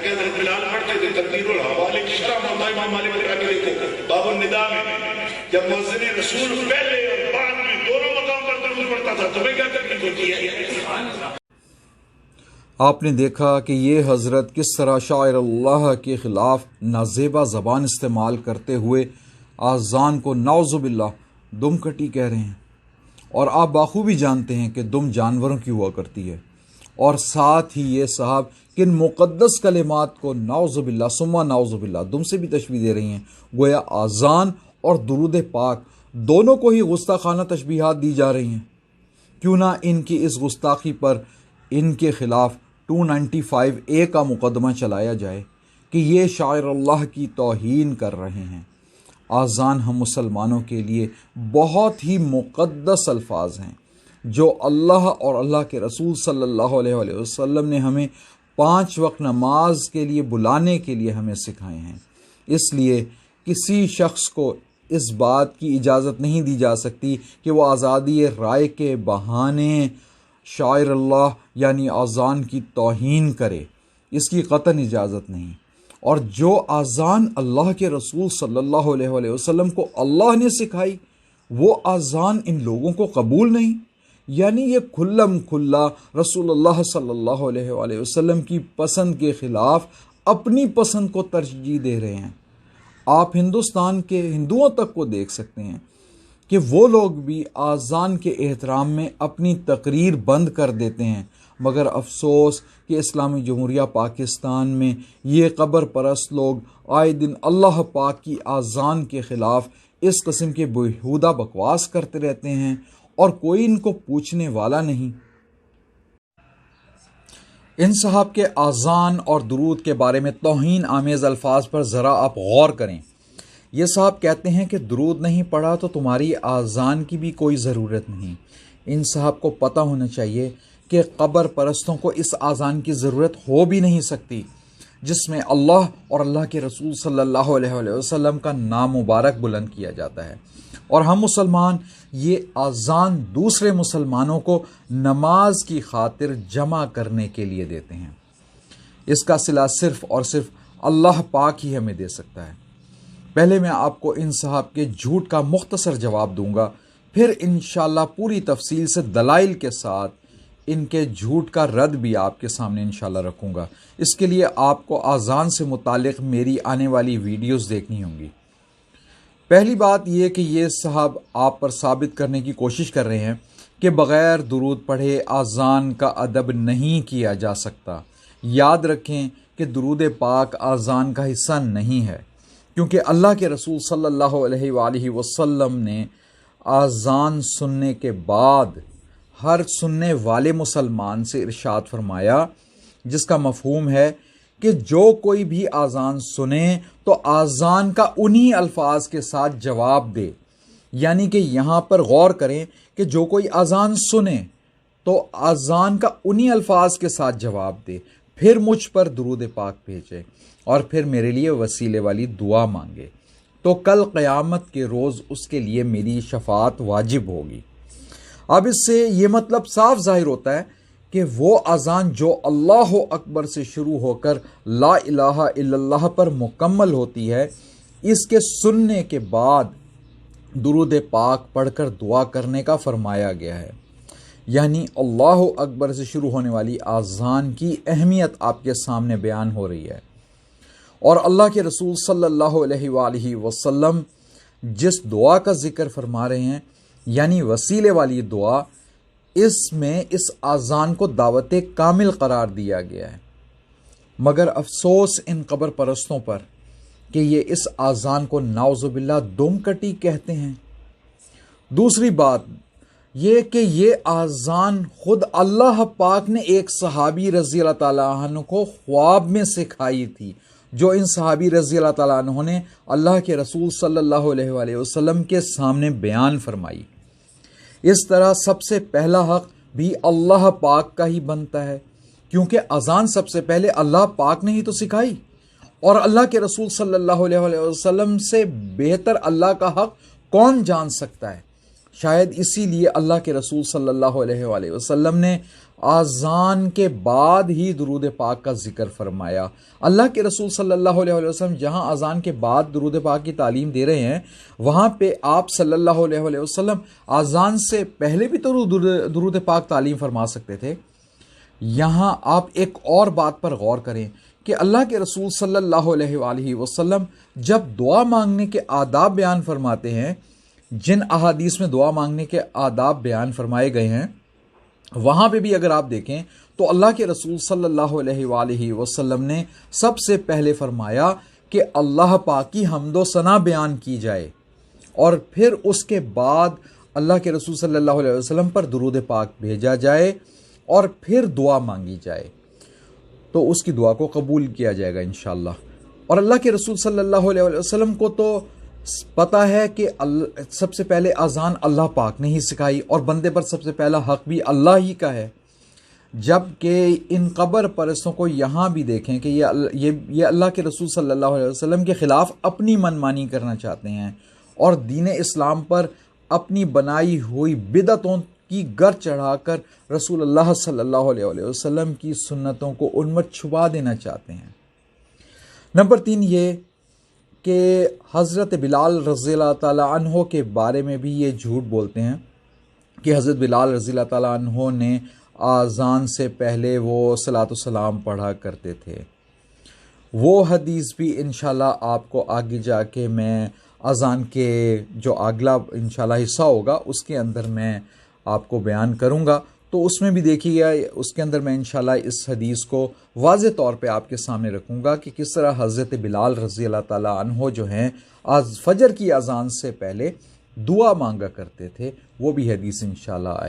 تاکہ حضرت بلال پڑھتے تھے تقدیر الحوالے کی شرح موضوع امام مالک رحمۃ اللہ علیہ کو باب النداء میں، جب مؤذن رسول پہلے اور بعد میں دونوں مقام پر درود پڑھتا تھا تمہیں کیا تکلیف ہوتی ہے؟ آپ نے دیکھا کہ یہ حضرت کس طرح شاعر اللہ کے خلاف نازیبا زبان استعمال کرتے ہوئے آذان کو نعوذ باللہ دم کٹی کہہ رہے ہیں، اور آپ بخوبی جانتے ہیں کہ دم جانوروں کی ہوا کرتی ہے، اور ساتھ ہی یہ صاحب کن مقدس کلمات کو نعوذ باللہ ثم نعوذ باللہ دم سے بھی تشبیہ دے رہی ہیں، گویا آذان اور درود پاک دونوں کو ہی گستاخانہ تشبیہات دی جا رہی ہیں۔ کیوں نہ ان کی اس گستاخی پر ان کے خلاف 295A کا مقدمہ چلایا جائے کہ یہ شاعر اللہ کی توہین کر رہے ہیں۔ آذان ہم مسلمانوں کے لیے بہت ہی مقدس الفاظ ہیں جو اللہ اور اللہ کے رسول صلی اللہ علیہ وآلہ وسلم نے ہمیں 5 وقت نماز کے لیے بلانے کے لیے ہمیں سکھائے ہیں۔ اس لیے کسی شخص کو اس بات کی اجازت نہیں دی جا سکتی کہ وہ آزادی رائے کے بہانے شاعر اللہ یعنی آذان کی توہین کرے، اس کی قطعاً اجازت نہیں۔ اور جو آذان اللہ کے رسول صلی اللہ علیہ وآلہ وسلم کو اللہ نے سکھائی وہ آذان ان لوگوں کو قبول نہیں، یعنی یہ کھلم کھلا رسول اللہ صلی اللہ علیہ وآلہ وسلم کی پسند کے خلاف اپنی پسند کو ترجیح دے رہے ہیں۔ آپ ہندوستان کے ہندوؤں تک کو دیکھ سکتے ہیں کہ وہ لوگ بھی آذان کے احترام میں اپنی تقریر بند کر دیتے ہیں، مگر افسوس کہ اسلامی جمہوریہ پاکستان میں یہ قبر پرست لوگ آئے دن اللہ پاک کی آذان کے خلاف اس قسم کے بیہودہ بکواس کرتے رہتے ہیں اور کوئی ان کو پوچھنے والا نہیں۔ ان صاحب کے آذان اور درود کے بارے میں توہین آمیز الفاظ پر ذرا آپ غور کریں۔ یہ صاحب کہتے ہیں کہ درود نہیں پڑھا تو تمہاری آذان کی بھی کوئی ضرورت نہیں۔ ان صاحب کو پتہ ہونا چاہیے کہ قبر پرستوں کو اس آذان کی ضرورت ہو بھی نہیں سکتی جس میں اللہ اور اللہ کے رسول صلی اللہ علیہ وآلہ وسلم کا نام مبارک بلند کیا جاتا ہے، اور ہم مسلمان یہ آذان دوسرے مسلمانوں کو نماز کی خاطر جمع کرنے کے لیے دیتے ہیں۔ اس کا صلہ صرف اور صرف اللہ پاک ہی ہمیں دے سکتا ہے۔ پہلے میں آپ کو ان صاحب کے جھوٹ کا مختصر جواب دوں گا، پھر انشاءاللہ پوری تفصیل سے دلائل کے ساتھ ان کے جھوٹ کا رد بھی آپ کے سامنے انشاءاللہ رکھوں گا۔ اس کے لیے آپ کو آذان سے متعلق میری آنے والی ویڈیوز دیکھنی ہوں گی۔ پہلی بات یہ کہ یہ صاحب آپ پر ثابت کرنے کی کوشش کر رہے ہیں کہ بغیر درود پڑھے آذان کا ادب نہیں کیا جا سکتا۔ یاد رکھیں کہ درود پاک آذان کا حصہ نہیں ہے، کیونکہ اللہ کے رسول صلی اللہ علیہ وآلہ وسلم نے آذان سننے کے بعد ہر سننے والے مسلمان سے ارشاد فرمایا، جس کا مفہوم ہے کہ جو کوئی بھی آذان سنے تو آذان کا انہی الفاظ کے ساتھ جواب دے۔ یعنی کہ یہاں پر غور کریں کہ جو کوئی آذان سنے تو آذان کا انہی الفاظ کے ساتھ جواب دے، پھر مجھ پر درود پاک بھیجے اور پھر میرے لیے وسیلے والی دعا مانگے، تو کل قیامت کے روز اس کے لیے میری شفاعت واجب ہوگی۔ اب اس سے یہ مطلب صاف ظاہر ہوتا ہے کہ وہ اذان جو اللہ اکبر سے شروع ہو کر لا الہ الا اللہ پر مکمل ہوتی ہے، اس کے سننے کے بعد درود پاک پڑھ کر دعا کرنے کا فرمایا گیا ہے۔ یعنی اللہ اکبر سے شروع ہونے والی اذان کی اہمیت آپ کے سامنے بیان ہو رہی ہے، اور اللہ کے رسول صلی اللہ علیہ وآلہ وسلم جس دعا کا ذکر فرما رہے ہیں یعنی وسیلے والی دعا، اس میں اس اذان کو دعوت کامل قرار دیا گیا ہے۔ مگر افسوس ان قبر پرستوں پر کہ یہ اس اذان کو نعوذ باللہ دم کٹی کہتے ہیں۔ دوسری بات یہ کہ یہ اذان خود اللہ پاک نے ایک صحابی رضی اللہ تعالیٰ عنہ کو خواب میں سکھائی تھی، جو ان صحابی رضی اللہ تعالیٰ عنہ نے اللہ کے رسول صلی اللہ علیہ وآلہ وسلم کے سامنے بیان فرمائی۔ اس طرح سب سے پہلا حق بھی اللہ پاک کا ہی بنتا ہے، کیونکہ اذان سب سے پہلے اللہ پاک نے ہی تو سکھائی، اور اللہ کے رسول صلی اللہ علیہ وآلہ وسلم سے بہتر اللہ کا حق کون جان سکتا ہے۔ شاید اسی لیے اللہ کے رسول صلی اللہ علیہ وآلہ وسلم نے آذان کے بعد ہی درود پاک کا ذکر فرمایا۔ اللہ کے رسول صلی اللہ علیہ وسلم جہاں اذان کے بعد درود پاک کی تعلیم دے رہے ہیں، وہاں پہ آپ صلی اللہ علیہ وسلم اذان سے پہلے بھی تو درود پاک تعلیم فرما سکتے تھے۔ یہاں آپ ایک اور بات پر غور کریں کہ اللہ کے رسول صلی اللہ علیہ وآلہ وسلم جب دعا مانگنے کے آداب بیان فرماتے ہیں، جن احادیث میں دعا مانگنے کے آداب بیان فرمائے گئے ہیں، وہاں پہ بھی اگر آپ دیکھیں تو اللہ کے رسول صلی اللہ علیہ وآلہ وسلم نے سب سے پہلے فرمایا کہ اللہ پاک کی حمد و ثنا بیان کی جائے، اور پھر اس کے بعد اللہ کے رسول صلی اللہ علیہ وسلم پر درود پاک بھیجا جائے اور پھر دعا مانگی جائے، تو اس کی دعا کو قبول کیا جائے گا انشاءاللہ۔ اور اللہ کے رسول صلی اللہ علیہ وسلم کو تو پتہ ہے کہ سب سے پہلے اذان اللہ پاک نے ہی سکھائی، اور بندے پر سب سے پہلا حق بھی اللہ ہی کا ہے۔ جب کہ ان قبر پرستوں کو یہاں بھی دیکھیں کہ یہ اللہ کے رسول صلی اللہ علیہ وسلم کے خلاف اپنی منمانی کرنا چاہتے ہیں، اور دین اسلام پر اپنی بنائی ہوئی بدعتوں کی گر چڑھا کر رسول اللہ صلی اللہ علیہ وسلم کی سنتوں کو ان میں چھپا دینا چاہتے ہیں۔ نمبر 3 یہ کہ حضرت بلال رضی اللہ تعالیٰ عنہ کے بارے میں بھی یہ جھوٹ بولتے ہیں کہ حضرت بلال رضی اللہ تعالیٰ عنہ نے آذان سے پہلے وہ صلاۃ السلام پڑھا کرتے تھے۔ وہ حدیث بھی انشاءاللہ آپ کو آگے جا کے میں اذان کے جو اگلا انشاءاللہ حصہ ہوگا اس کے اندر میں آپ کو بیان کروں گا، تو اس میں بھی دیکھیے گا، اس کے اندر میں انشاءاللہ اس حدیث کو واضح طور پہ آپ کے سامنے رکھوں گا کہ کس طرح حضرت بلال رضی اللہ تعالیٰ عنہ جو ہیں فجر کی اذان سے پہلے دعا مانگا کرتے تھے، وہ بھی حدیث انشاءاللہ آئے۔